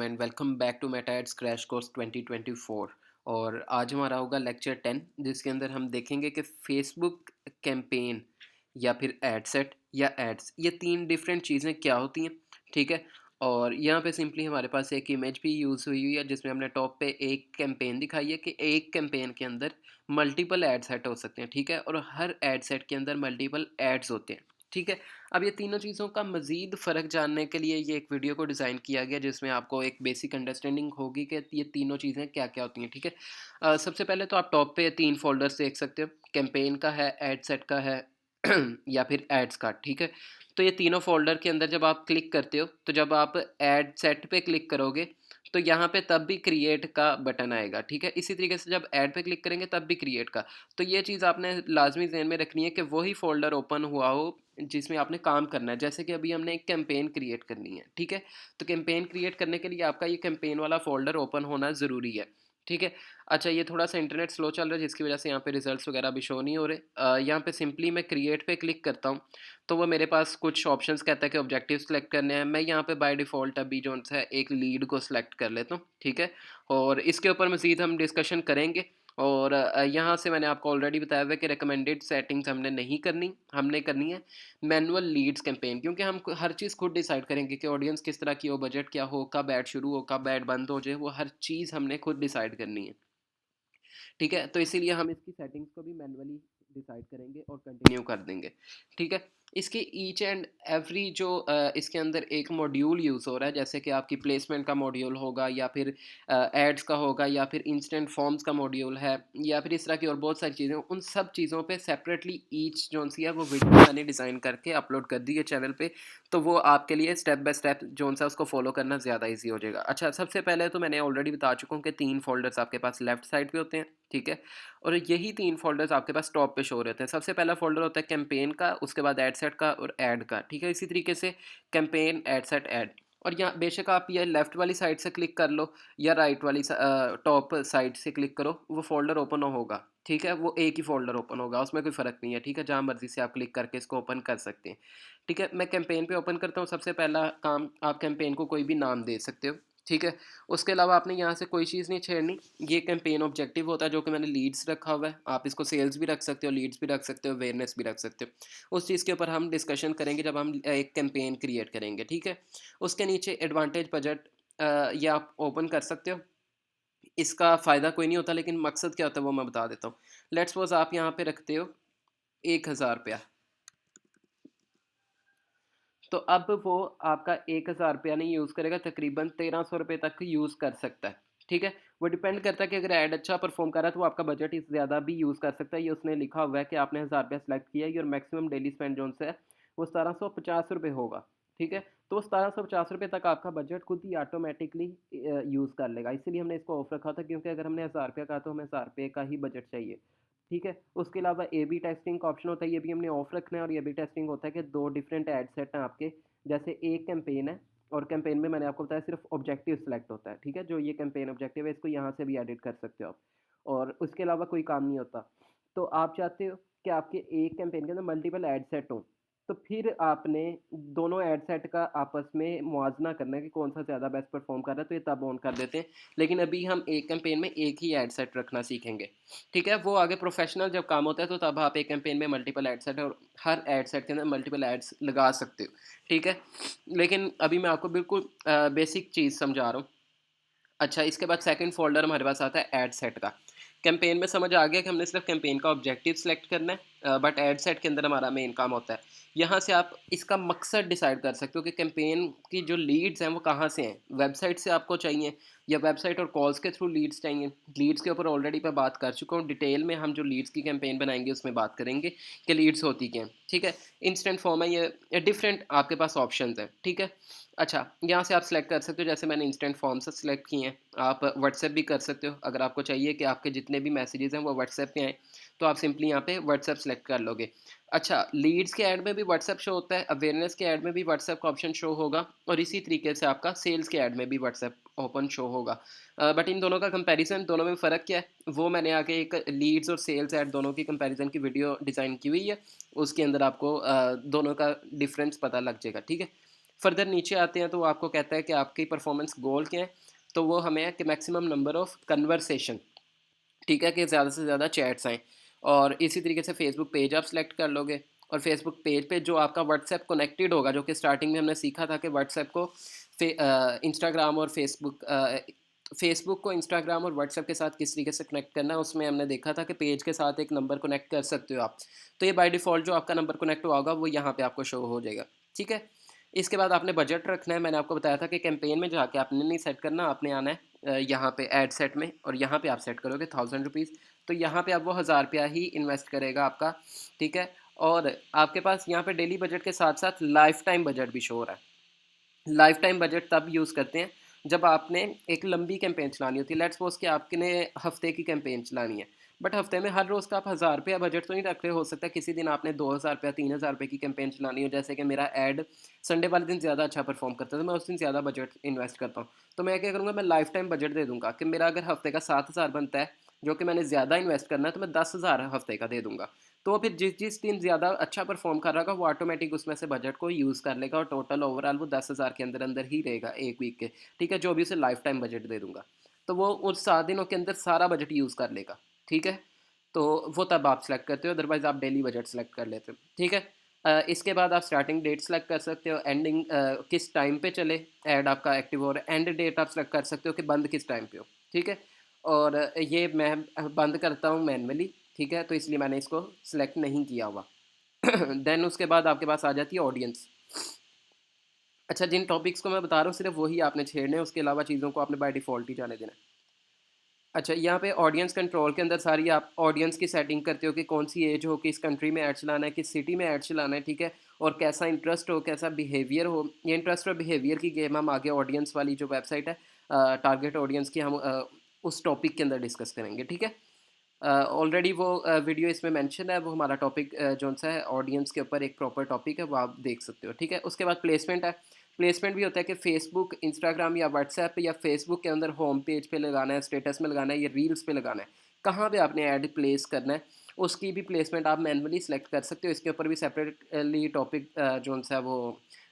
And welcome back to Meta ads crash course 2024। और आज हमारा होगा लेक्चर 10, जिसके अंदर हम देखेंगे कि फेसबुक कैंपेन या फिर एड सेट या एड्स, ये तीन डिफरेंट चीज़ें क्या होती हैं। ठीक है। और यहाँ पे सिंपली हमारे पास एक इमेज भी यूज़ हुई हुई है, जिसमें हमने टॉप पे एक कैंपेन दिखाई है कि एक कैंपेन के अंदर मल्टीपल एड सेट हो सकते हैं। ठीक है। और हर एड सेट के अंदर मल्टीपल एड्स होते हैं। ठीक है। अब ये तीनों चीज़ों का मज़ीद फ़र्क जानने के लिए ये एक वीडियो को डिज़ाइन किया गया, जिसमें आपको एक बेसिक अंडरस्टैंडिंग होगी कि ये तीनों चीज़ें क्या-क्या होती हैं। ठीक है। सबसे पहले तो आप टॉप पे 3 फ़ोल्डर्स देख सकते हो, कैंपेन का है, एड सेट का है या फिर एड्स का। ठीक है। तो ये तीनों फ़ोल्डर के अंदर जब आप क्लिक करते हो, तो जब आप एड सेट पे क्लिक करोगे, तो यहाँ पे तब भी क्रिएट का बटन आएगा। ठीक है। इसी तरीके से जब एड पे क्लिक करेंगे तब भी क्रिएट का। तो ये चीज़ आपने लाज़मी ज़हन में रखनी है कि वही फ़ोल्डर ओपन हुआ हो जिसमें आपने काम करना है। जैसे कि अभी हमने एक कैंपेन क्रिएट करनी है। ठीक है। तो कैंपेन क्रिएट करने के लिए आपका ये कैंपेन वाला फ़ोल्डर ओपन होना ज़रूरी है। ठीक है। अच्छा, ये थोड़ा-सा इंटरनेट स्लो चल रहा है, जिसकी वज़ह से यहाँ पे रिज़ल्ट्स वग़ैरह अभी शो नहीं हो रहे। यहाँ पे सिंपली मैं क्रिएट पे क्लिक करता हूँ, तो वो मेरे पास कुछ ऑप्शंस कहता है कि ऑब्जेक्टिव सेलेक्ट करने हैं। मैं यहाँ पे बाय डिफ़ॉल्ट अभी जो-सा है एक लीड को सेलेक्ट कर लेता हूँ। ठीक है। और इसके ऊपर मज़ीद हम डिस्कशन करेंगे। और यहाँ से मैंने आपको ऑलरेडी बताया हुआ है कि रिकमेंडेड सेटिंग्स हमने नहीं करनी, हमने करनी है मैनुअल लीड्स कैंपेन, क्योंकि हम हर चीज़ खुद डिसाइड करेंगे कि ऑडियंस किस तरह की हो, बजट क्या हो, कब ऐड शुरू हो, कब ऐड बंद हो जाए, वो हर चीज़ हमने खुद डिसाइड करनी है। ठीक है। तो इसीलिए हम इसकी सेटिंग्स को भी मैनुअली डिसाइड करेंगे और कंटिन्यू कर देंगे। ठीक है। इसके ईच एंड एवरी जो इसके अंदर एक मॉड्यूल यूज़ हो रहा है, जैसे कि आपकी प्लेसमेंट का मॉड्यूल होगा, या फिर एड्स का होगा, या फिर इंस्टेंट फॉर्म्स का मॉड्यूल है, या फिर इस तरह की और बहुत सारी चीज़ें, उन सब चीज़ों पे सेपरेटली ईच जोन सी है वो वीडियो मैंने डिज़ाइन करके अपलोड कर दी है चैनल पे। तो वो आपके लिए स्टेप बाय स्टेप जोन सा उसको फॉलो करना ज़्यादा ईजी हो जाएगा। अच्छा, सबसे पहले तो मैंने ऑलरेडी बता चुका हूँ कि 3 फ़ोल्डर्स आपके पास लेफ्ट साइड पे होते हैं। ठीक है। और यही 3 फ़ोल्डर्स आपके पास टॉप पे शो रहते हैं। सबसे पहला फ़ोल्डर होता है कैंपेन का, उसके बाद एड सेट का और ऐड का। ठीक है। इसी तरीके से कैंपेन, एड सेट, ऐड। और यहाँ बेशक आप ये लेफ़्ट वाली साइड से क्लिक कर लो या राइट वाली टॉप साइड से क्लिक करो, वो फ़ोल्डर ओपन होगा। ठीक है। वो एक ही फ़ोल्डर ओपन होगा, उसमें कोई फ़र्क नहीं है। ठीक है। जहाँ मर्ज़ी से आप क्लिक करके इसको ओपन कर सकते हैं। ठीक है। मैं कैंपेन पे ओपन करता हूँ। सबसे पहला काम, आप कैंपेन को कोई भी नाम दे सकते हो। ठीक है। उसके अलावा आपने यहाँ से कोई चीज़ नहीं छेड़नी। ये कैंपेन ऑब्जेक्टिव होता है, जो कि मैंने लीड्स रखा हुआ है। आप इसको सेल्स भी रख सकते हो, लीड्स भी रख सकते हो, अवेयरनेस भी रख सकते हो। उस चीज़ के ऊपर हम डिस्कशन करेंगे जब हम एक कैंपेन क्रिएट करेंगे। ठीक है। उसके नीचे एडवांटेज बजट, ये आप ओपन कर सकते हो। इसका फ़ायदा कोई नहीं होता, लेकिन मकसद क्या होता है वो मैं बता देता हूँ। लेट्स सपोज आप यहाँ पे रखते हो 1000 रुपया। तो अब वो आपका 1000 रुपया नहीं यूज़ करेगा, तकरीबन 1300 रुपये तक यूज़ कर सकता है। ठीक है। वो डिपेंड करता है कि अगर ऐड अच्छा परफॉर्म कर रहा है तो वो आपका बजट इस ज़्यादा भी यूज़ कर सकता है। ये उसने लिखा हुआ है कि आपने 1000 रुपया सेलेक्ट किया है और मैक्सिमम डेली स्पेंड जो है वो 1750 रुपये होगा। ठीक है। तो 1750 रुपये तक आपका बजट खुद ही ऑटोमेटिकली यूज़ कर लेगा। इसीलिए हमने इसको ऑफ रखा था, क्योंकि अगर हमने 1000 रुपया कहा तो हमें 1000 रुपये का ही बजट चाहिए। ठीक है। उसके अलावा ए बी टेस्टिंग का ऑप्शन होता है, ये भी हमने ऑफ रखना है। और ए बी टेस्टिंग होता है कि 2 डिफरेंट एड सेट हैं आपके। जैसे एक कैंपेन है, और कैंपेन में मैंने आपको बताया सिर्फ ऑब्जेक्टिव सेलेक्ट होता है। ठीक है। जो ये कैंपेन ऑब्जेक्टिव है, इसको यहाँ से भी एडिट कर सकते हो आप। और उसके अलावा कोई काम नहीं होता। तो आप चाहते हो कि आपके एक कैंपेन के अंदर मल्टीपल एड सेट हों, तो फिर आपने दोनों एड सेट का आपस में मुआवजा करना है कि कौन सा ज़्यादा बेस्ट परफॉर्म कर रहा है, तो ये तब ऑन कर देते हैं। लेकिन अभी हम एक कैंपेन में एक ही एड सेट रखना सीखेंगे। ठीक है। वो आगे प्रोफेशनल जब काम होता है, तो तब आप एक कैंपेन में मल्टीपल एड सेट और हर एड सेट के अंदर मल्टीपल एड्स लगा सकते हो। ठीक है। लेकिन अभी मैं आपको बिल्कुल बेसिक चीज़ समझा रहा हूँ। अच्छा, इसके बाद सेकंड फ़ोल्डर हमारे पास आता है ऐड सेट का। कैंपेन में समझ आ गया कि हमने सिर्फ़ कैंपेन का ऑब्जेक्टिव सेलेक्ट करना है, बट ऐड सेट के अंदर हमारा मेन काम होता है। यहाँ से आप इसका मकसद डिसाइड कर सकते हो कि कैंपेन की जो लीड्स हैं वो कहाँ से हैं। वेबसाइट से आपको चाहिए, या वेबसाइट और कॉल्स के थ्रू लीड्स चाहिए। लीड्स के ऊपर ऑलरेडी मैं बात कर चुका हूँ। डिटेल में हम जो लीड्स की कैंपेन बनाएँगे उसमें बात करेंगे कि लीड्स होती क्या हैं। ठीक है। इंस्टेंट फॉर्म है, ये डिफरेंट आपके पास ऑप्शंस हैं। ठीक है। अच्छा, यहाँ से आप सेलेक्ट कर सकते हो, जैसे मैंने इंस्टेंट फॉर्म से सेलेक्ट किए हैं। आप व्हाट्सएप भी कर सकते हो, अगर आपको चाहिए कि आपके जितने भी मैसेजेस हैं वो व्हाट्सएप पे आएँ, तो आप सिंपली यहाँ पे व्हाट्सएप सेलेक्ट कर लोगे। अच्छा, लीड्स के ऐड में भी व्हाट्सएप शो होता है, अवेयरनेस के ऐड में भी व्हाट्सएप का ऑप्शन शो होगा, और इसी तरीके से आपका सेल्स के ऐड में भी व्हाट्सएप ओपन शो होगा। बट इन दोनों का कंपैरिज़न, दोनों में फ़र्क क्या है, वो मैंने आगे एक लीड्स और सेल्स ऐड दोनों की कंपैरिज़न की वीडियो डिज़ाइन की हुई है। उसके अंदर आपको दोनों का डिफरेंस पता लग जाएगा। ठीक है। फर्दर नीचे आते हैं तो वो आपको कहता है कि आपकी परफॉर्मेंस गोल क्या है, तो वो हमें है कि मैक्सिमम नंबर ऑफ़ कन्वर्सेशन, ठीक है, कि ज़्यादा से ज़्यादा चैट्स आएँ। और इसी तरीके से फेसबुक पेज आप सेलेक्ट कर लोगे, और फेसबुक पेज पे जो आपका व्हाट्सएप कनेक्टेड होगा, जो कि स्टार्टिंग में हमने सीखा था कि व्हाट्सएप को इंस्टाग्राम और फेसबुक को इंस्टाग्राम और व्हाट्सएप के साथ किस तरीके से कनेक्ट करना है, उसमें हमने देखा था कि पेज के साथ एक नंबर कनेक्ट कर सकते हो आप। तो ये बाय डिफ़ॉल्ट जो आपका नंबर कनेक्ट हुआ होगा वो यहाँ पे आपको शो हो जाएगा, ठीक है। इसके बाद आपने बजट रखना है। मैंने आपको बताया था कि कैंपेन में जाके आपने नहीं सेट करना, आपने आना है यहाँ पे ऐड सेट में, और यहाँ पे आप सेट करोगे 1000 रुपीज़। तो यहाँ पे अब वो 1000 रुपया ही इन्वेस्ट करेगा आपका, ठीक है। और आपके पास यहाँ पे डेली बजट के साथ साथ लाइफ टाइम बजट भी शो हो रहा है। लाइफ टाइम बजट तब यूज़ करते हैं जब आपने एक लंबी कैंपेन चलानी होती है। लेट्स सपोज कि आपने हफ्ते की कैंपेन चलानी है, बट हफ्ते में हर रोज़ का आप 1000 रुपया बजट तो नहीं रख रहे। हो सकता है किसी दिन आपने 2000 रुपया 3000 रुपये की कैंपेन चलानी हो, जैसे कि मेरा ऐड संडे वाले दिन ज़्यादा अच्छा परफॉर्म करता है, तो मैं उस दिन ज़्यादा बजट इन्वेस्ट करता हूँ। तो मैं क्या करूँगा, मैं लाइफ टाइम बजट दे दूँगा कि मेरा अगर हफ्ते का 7000 बनता है, जो कि मैंने ज़्यादा इन्वेस्ट करना है, तो मैं 10,000 हफ्ते का दे दूँगा। तो फिर जिस जिस दिन ज़्यादा अच्छा परफॉर्म कर रहा होगा वो ऑटोमेटिक उसमें से बजट को यूज़ कर लेगा, और टोटल ओवरऑल वो 10,000 के अंदर अंदर ही रहेगा एक वीक के, ठीक है, जो भी उसे लाइफ टाइम बजट दे दूंगा। तो वो उस 7 दिनों के अंदर सारा बजट यूज़ कर लेगा, ठीक है। तो वो तब आप सेलेक्ट करते हो, अदरवाइज़ आप डेली बजट सेलेक्ट कर लेते हो, ठीक है। इसके बाद आप स्टार्टिंग डेट सेलेक्ट कर सकते हो, एंडिंग किस टाइम पे चले ऐड आपका एक्टिव हो रहा है, एंड डेट आप सेलेक्ट कर सकते हो कि बंद किस टाइम पे हो, ठीक है। और ये मैं बंद करता हूँ मैनुअली, ठीक है, तो इसलिए मैंने इसको सिलेक्ट नहीं किया हुआ। देन उसके बाद आपके पास आ जाती है ऑडियंस। अच्छा, जिन टॉपिक्स को मैं बता रहा हूँ सिर्फ वही आपने छेड़ने हैं, उसके अलावा चीज़ों को आपने बाय डिफ़ॉल्ट ही जाने देना है। अच्छा, यहाँ पे ऑडियंस कंट्रोल के अंदर सारी आप ऑडियंस की सेटिंग करते हो कि कौन सी एज हो, किस कंट्री में ऐड चलाना है, किस सिटी में ऐड चलाना है, ठीक है। और कैसा इंटरेस्ट हो, कैसा बिहेवियर हो। ये इंटरेस्ट और बिहेवियर की गेम हम आगे ऑडियंस वाली जो वेबसाइट है, टारगेट ऑडियंस की, हम उस टॉपिक के अंदर डिस्कस करेंगे, ठीक है। ऑलरेडी वो वीडियो इसमें मेंशन है, वो हमारा टॉपिक जौन सा है ऑडियंस के ऊपर एक प्रॉपर टॉपिक है, वो आप देख सकते हो, ठीक है। उसके बाद प्लेसमेंट है। प्लेसमेंट भी होता है कि फेसबुक, इंस्टाग्राम या व्हाट्सएप या फेसबुक के अंदर होम पेज पे लगाना है, स्टेटस में लगाना है, या रील्स पे लगाना है, कहाँ पे आपने ऐड प्लेस करना है, उसकी भी प्लेसमेंट आप मैनुअली सेलेक्ट कर सकते हो। इसके ऊपर भी सेपरेटली टॉपिक जौन सा वो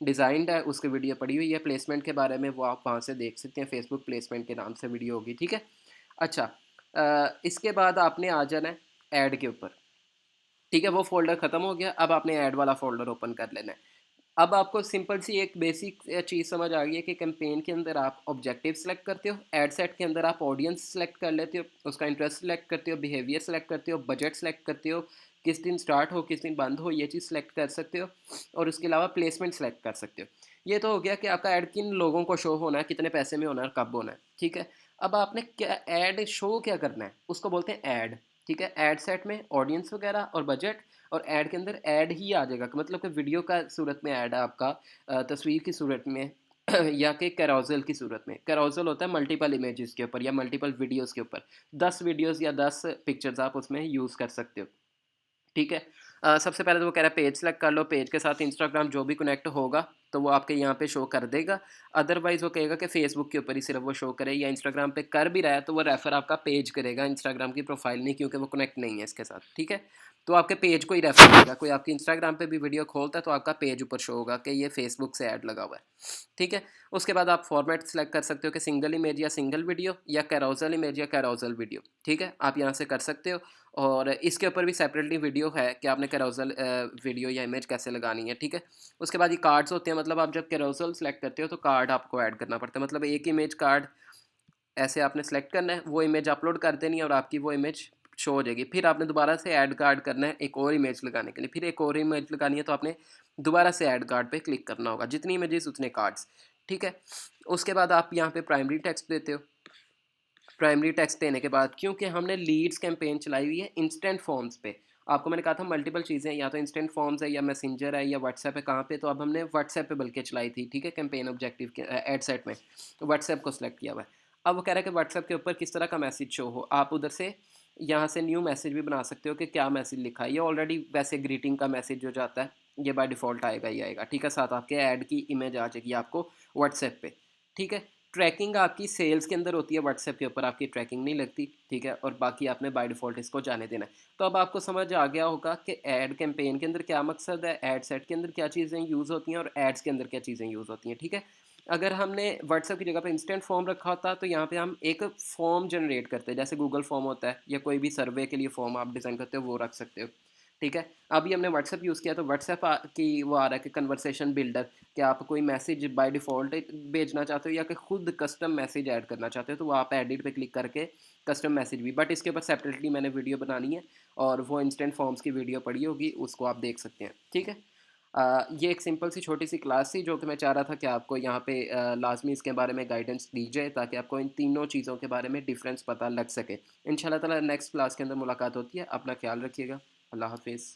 डिज़ाइंड है, उसकी वीडियो पड़ी हुई है प्लेसमेंट के बारे में, वो आप वहाँ से देख सकते हैं, फेसबुक प्लेसमेंट के नाम से वीडियो होगी, ठीक है। अच्छा, इसके बाद आपने आ जाना है ऐड के ऊपर, ठीक है। वो फ़ोल्डर ख़त्म हो गया, अब आपने ऐड वाला फ़ोल्डर ओपन कर लेना है। अब आपको सिंपल सी एक बेसिक चीज़ समझ आ गई है कि कैंपेन के अंदर आप ऑब्जेक्टिव सेलेक्ट करते हो, एड सेट के अंदर आप ऑडियंस सेलेक्ट कर लेते हो, उसका इंटरेस्ट सेलेक्ट करते हो, बिहेवियर सेलेक्ट करते हो, बजट सेलेक्ट करते हो, किस दिन स्टार्ट हो किस दिन बंद हो, ये चीज़ सेलेक्ट कर सकते हो, और उसके अलावा प्लेसमेंट सेलेक्ट कर सकते हो। ये तो हो गया कि आपका ऐड किन लोगों को शो होना है, कितने पैसे में होना है, कब होना है, ठीक है। अब आपने क्या ऐड शो क्या करना है, उसको बोलते हैं ऐड, ठीक है। ऐड सेट में ऑडियंस वगैरह और बजट, और ऐड के अंदर ऐड ही आ जाएगा, मतलब कि वीडियो का सूरत में ऐड है आपका, तस्वीर की सूरत में या कि कैरोजल की सूरत में। कैरोजल होता है मल्टीपल इमेजेस के ऊपर या मल्टीपल वीडियोस के ऊपर, 10 वीडियोस या 10 पिक्चर्स आप उसमें यूज़ कर सकते हो, ठीक है। सबसे पहले तो वो कह रहा है पेज सेलेक्ट कर लो, पेज के साथ इंस्टाग्राम जो भी कनेक्ट होगा तो वो आपके यहाँ पे शो कर देगा। अदरवाइज़ वो कहेगा कि फेसबुक के ऊपर ही सिर्फ वो शो करे, या इंस्टाग्राम पे कर भी रहा है तो वो रेफ़र आपका पेज करेगा, इंस्टाग्राम की प्रोफाइल नहीं, क्योंकि वो कनेक्ट नहीं है इसके साथ, ठीक है। तो आपके पेज को ही रेफ़र करेगा। कोई आपकी इंस्टाग्राम पे भी वीडियो खोलता है तो आपका पेज ऊपर शो होगा कि ये फेसबुक से ऐड लगा हुआ है, ठीक है। उसके बाद आप फॉर्मेट सेलेक्ट कर सकते हो कि सिंगल इमेज या सिंगल वीडियो, या कैरोजल इमेज या कैरोजल वीडियो, ठीक है, आप यहाँ से कर सकते हो। और इसके ऊपर भी सेपरेटली वीडियो है कि आपने कैरोजल वीडियो या इमेज कैसे लगानी है, ठीक है। उसके बाद ये कार्ड्स होते हैं, मतलब आप जब कैरोजल सेलेक्ट करते हो तो कार्ड आपको ऐड करना पड़ता है, मतलब एक इमेज कार्ड ऐसे आपने सेलेक्ट करना है, वो इमेज अपलोड कर देनी है और आपकी वो इमेज शो हो जाएगी। फिर आपने दोबारा से ऐड कार्ड करना है एक और इमेज लगाने के लिए, फिर एक और इमेज लगानी है तो आपने दोबारा से ऐड कार्ड पे क्लिक करना होगा, जितनी इमेजेस उतने कार्ड्स, ठीक है। उसके बाद आप यहाँ पे प्राइमरी टेक्स्ट देते हो। प्राइमरी टेक्स्ट देने के बाद, क्योंकि हमने लीड्स कैंपेन चलाई हुई है इंस्टेंट फॉर्म्स पे, आपको मैंने कहा था मल्टीपल चीज़ें, या तो इंस्टेंट फॉर्म्स है, या मैसेंजर है, या व्हाट्सएप है, कहाँ पे, तो अब हमने व्हाट्सएप पे बल्कि चलाई थी, ठीक है, कैंपेन ऑब्जेक्टिव के एड सेट में, तो व्हाट्सएप को सिलेक्ट किया हुआ है। अब वो कह रहा है कि व्हाट्सएप के ऊपर किस तरह का मैसेज शो हो, आप उधर से यहाँ से न्यू मैसेज भी बना सकते हो कि क्या मैसेज लिखा है। ये ऑलरेडी वैसे ग्रीटिंग का मैसेज जो जाता है ये बाय डिफ़ॉल्ट आएगा ही आएगा, ठीक है, साथ आपके ऐड की इमेज आ जाएगी आपको व्हाट्सएप पे, ठीक है। ट्रैकिंग आपकी सेल्स के अंदर होती है, व्हाट्सएप के ऊपर आपकी ट्रैकिंग नहीं लगती, ठीक है? और बाकी आपने बाय डिफ़ॉल्ट इसको जाने देना है। तो अब आपको समझ आ गया होगा कि ऐड कैंपेन के अंदर क्या मकसद है, एड सेट के अंदर क्या चीज़ें यूज़ होती हैं और एड्स के अंदर क्या चीज़ें यूज़ होती हैं, ठीक है? अगर हमने व्हाट्सएप की जगह पे इंस्टेंट फॉर्म रखा होता तो यहाँ पे हम एक फॉर्म जनरेट करते हैं, जैसे गूगल फॉर्म होता है या कोई भी सर्वे के लिए फॉर्म आप डिज़ाइन करते हो वो रख सकते हो, ठीक है? अभी हमने व्हाट्सएप यूज़ किया तो व्हाट्सएप की वो आ रहा है कि कन्वर्सेशन बिल्डर, कि आप कोई मैसेज बाय डिफ़ॉल्ट भेजना चाहते हो या कि खुद कस्टम मैसेज ऐड करना चाहते हो तो वो आप एडिट पे क्लिक करके कस्टम मैसेज भी, बट इसके ऊपर सेपरेटली मैंने वीडियो बनानी है और वो इंस्टेंट फॉर्म्स की वीडियो पड़ी होगी, उसको आप देख सकते हैं, ठीक है? ये एक सिंपल सी छोटी सी क्लास थी जो कि मैं चाह रहा था कि आपको यहाँ पे लाजमी इसके बारे में गाइडेंस दी जाए ताकि आपको इन तीनों चीज़ों के बारे में डिफरेंस पता लग सके। इंशाल्लाह ताला नेक्स्ट क्लास के अंदर मुलाकात होती है। अपना ख्याल रखिएगा। अल्लाह हाफिज़।